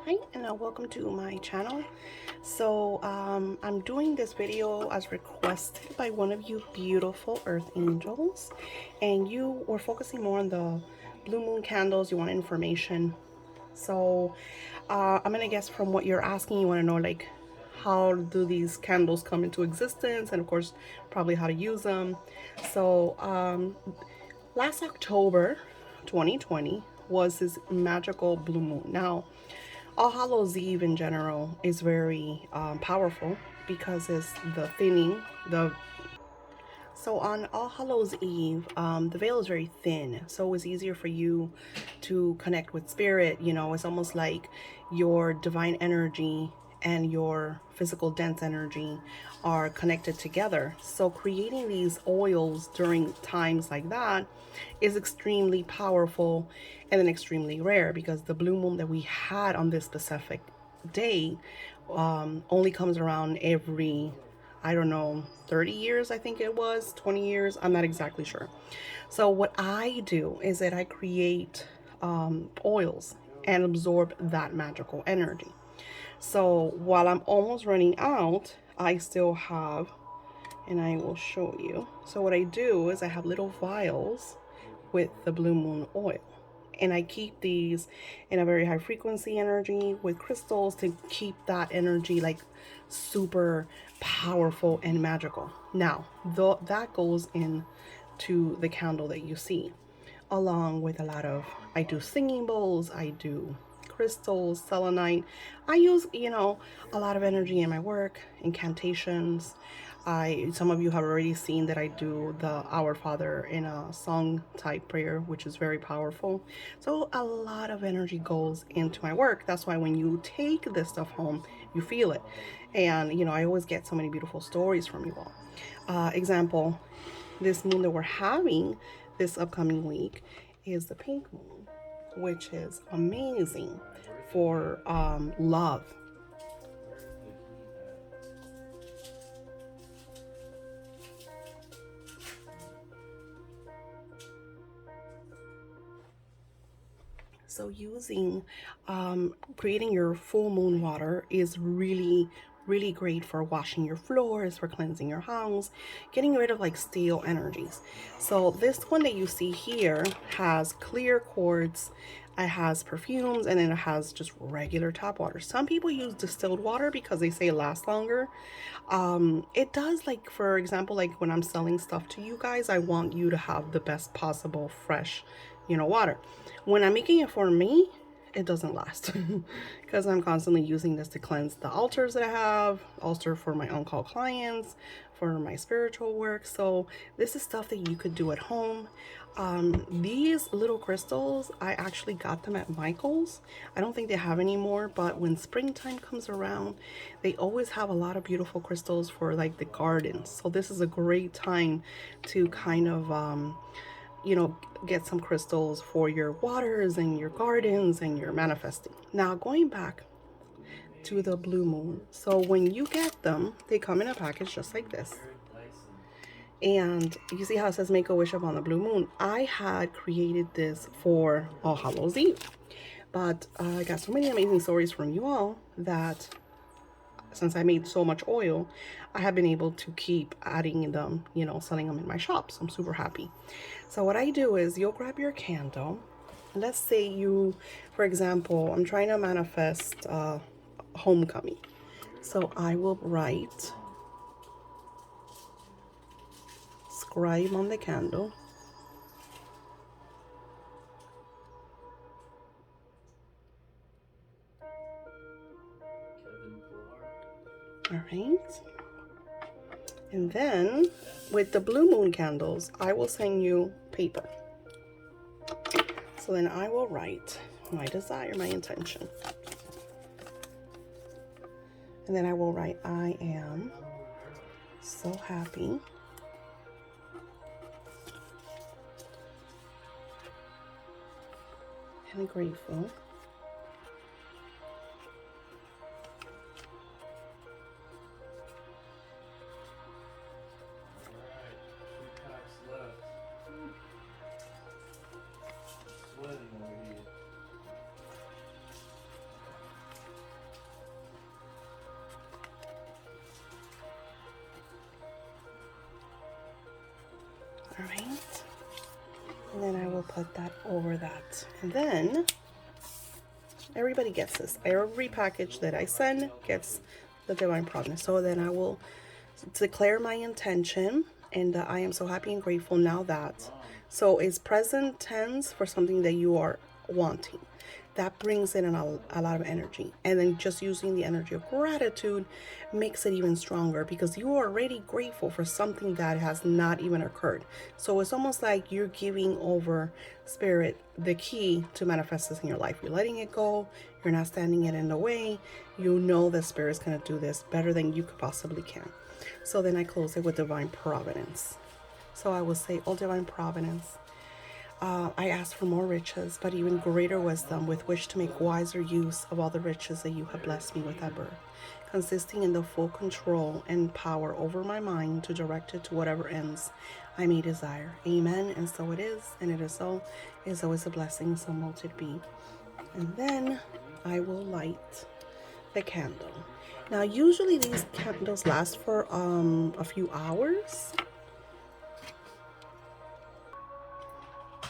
Hi, and welcome to my channel. I'm doing this video as requested by one of you beautiful earth angels, and you were focusing more on the blue moon candles. You want information. I'm gonna guess from what you're asking, you want to know like how do these candles come into existence, and of course probably how to use them. Last October 2020 was this magical blue moon. Now, All Hallows Eve in general is very powerful because it's the thinning. On All Hallows Eve, the veil is very thin, so it's easier for you to connect with spirit. You know, it's almost like your divine energy and your physical dense energy are connected together. So creating these oils during times like that is extremely powerful and then extremely rare, because the blue moon that we had on this specific day only comes around every, I don't know, 30 years, I think it was, 20 years, I'm not exactly sure. So what I do is that I create oils and absorb that magical energy. So while I'm almost running out, I still have, and I will show you. So what I do is I have little vials with the blue moon oil, and I keep these in a very high frequency energy with crystals to keep that energy like super powerful and magical. Now, that goes in to the candle that you see, along with a lot of, I do singing bowls, I do crystals, selenite. I use, a lot of energy in my work, incantations. Some of you have already seen that I do the Our Father in a song type prayer, which is very powerful. So a lot of energy goes into my work. That's why when you take this stuff home, you feel it. And I always get so many beautiful stories from you all. Example, this moon that we're having this upcoming week is the pink moon, which is amazing for love. So using creating your full moon water is really great for washing your floors, for cleansing your house, getting rid of like stale energies. So this one that you see here has clear quartz, it has perfumes, and then it has just regular tap water. Some people use distilled water because they say it lasts longer. It does, like for example, like when I'm selling stuff to you guys, I want you to have the best possible fresh water. When I'm making it for me, it doesn't last because I'm constantly using this to cleanse the altars that I have, also for my on-call clients, for my spiritual work. So this is stuff that you could do at home. These little crystals, I actually got them at Michael's. I don't think they have anymore, but when springtime comes around, they always have a lot of beautiful crystals for like the gardens. So this is a great time to kind of get some crystals for your waters and your gardens and your manifesting. Now, going back to the blue moon. So when you get them, they come in a package just like this. And you see how it says make a wish upon the blue moon. I had created this for All Hallows Eve, but I got so many amazing stories from you all that since I made so much oil, I have been able to keep adding them, selling them in my shop. So I'm super happy. So what I do is you'll grab your candle. Let's say you, for example, I'm trying to manifest homecoming. So I will write scribe on the candle. All right. And then with the blue moon candles, I will send you paper. So then I will write my desire, my intention. And then I will write, I am so happy and grateful All right. And then I will put that over that. And then everybody gets this. Every package that I send gets the divine providence. So then I will declare my intention, and I am so happy and grateful now that. So it's present tense for something that you are wanting. That brings in a lot of energy. And then just using the energy of gratitude makes it even stronger because you are already grateful for something that has not even occurred. So it's almost like you're giving over spirit the key to manifest this in your life. You're letting it go. You're not standing it in the way. You know that spirit's going to do this better than you could possibly can. So then I close it with divine providence. So I will say, oh, divine providence, I ask for more riches, but even greater wisdom with which to make wiser use of all the riches that you have blessed me with at birth, consisting in the full control and power over my mind to direct it to whatever ends I may desire. Amen. And so it is, and it is so. It is always a blessing, so mote it be. And then I will light the candle. Now, usually these candles last for a few hours.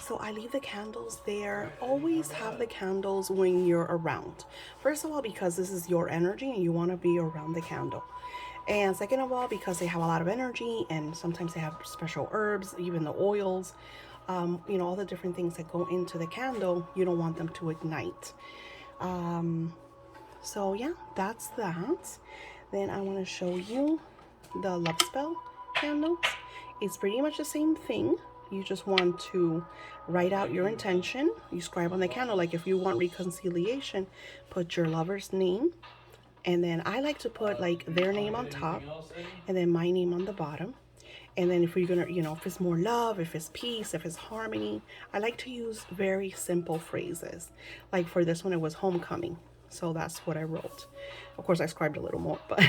So I leave the candles there. Always have the candles when you're around. First of all, because this is your energy and you want to be around the candle. And second of all, because they have a lot of energy and sometimes they have special herbs, even the oils, all the different things that go into the candle, you don't want them to ignite. So yeah, that's that. Then I want to show you the love spell candles. It's pretty much the same thing. You just want to write out your intention. You scribe on the candle, like if you want reconciliation, put your lover's name. And then I like to put like their name on top and then my name on the bottom. And then if you're gonna, if it's more love, if it's peace, if it's harmony, I like to use very simple phrases. Like for this one, it was homecoming. So that's what I wrote. Of course, I scribed a little more, but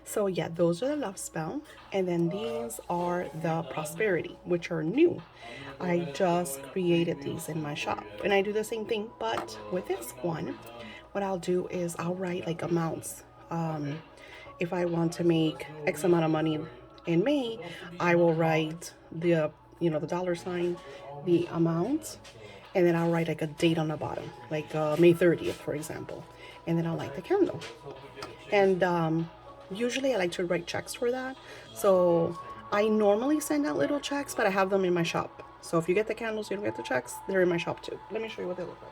so yeah, those are the love spell. And then these are the prosperity, which are new. I just created these in my shop, and I do the same thing, but with this one, what I'll do is I'll write like amounts. If I want to make X amount of money in May, I will write the dollar sign, the amount, and then I'll write like a date on the bottom, like May 30th, for example, and then I'll light the candle. And usually I like to write checks for that. So I normally send out little checks, but I have them in my shop. So if you get the candles, you don't get the checks, they're in my shop too. Let me show you what they look like.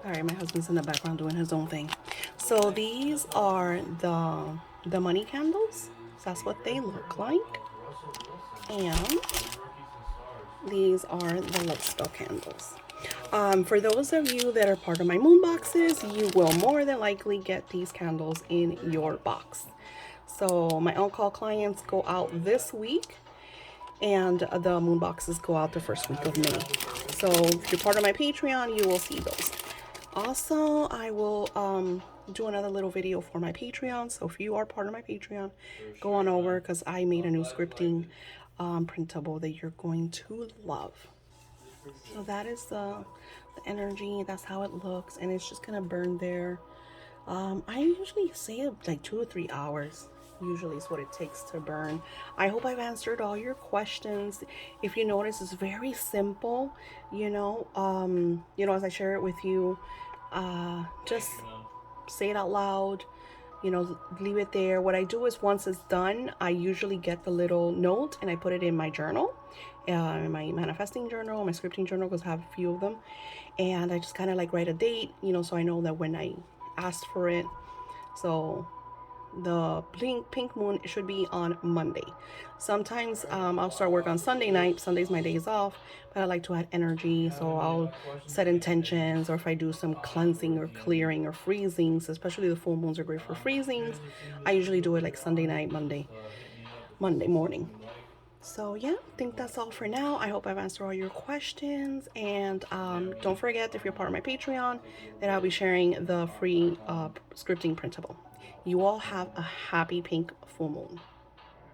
All right, my husband's in the background doing his own thing. So these are the money candles. So that's what they look like. And these are the love spell candles. For those of you that are part of my moon boxes, you will more than likely get these candles in your box. So my on-call clients go out this week, and the moon boxes go out the first week of May. So if you're part of my Patreon, you will see those. Also, I will do another little video for my Patreon. So if you are part of my Patreon, go on over because I made a new scripting printable that you're going to love. So that is the energy. That's how it looks, and it's just gonna burn there. I usually say like 2 to 3 hours. Usually is what it takes to burn. I hope I've answered all your questions. If you notice, it's very simple. As I share it with you, just say it out loud. Leave it there. What I do is once it's done, I usually get the little note and I put it in my journal, in my manifesting journal, my scripting journal, because I have a few of them. And I just kind of like write a date, so I know that when I asked for it. So the pink moon should be on Monday. Sometimes I'll start work on Sunday night. Sunday's my days off, but I like to add energy, so I'll set intentions, or if I do some cleansing or clearing or freezings, especially the full moons are great for freezings. I usually do it like Sunday night, Monday morning. So yeah, I think that's all for now. I hope I've answered all your questions, and don't forget, if you're part of my Patreon, that I'll be sharing the free scripting printable. You all have a happy pink full moon.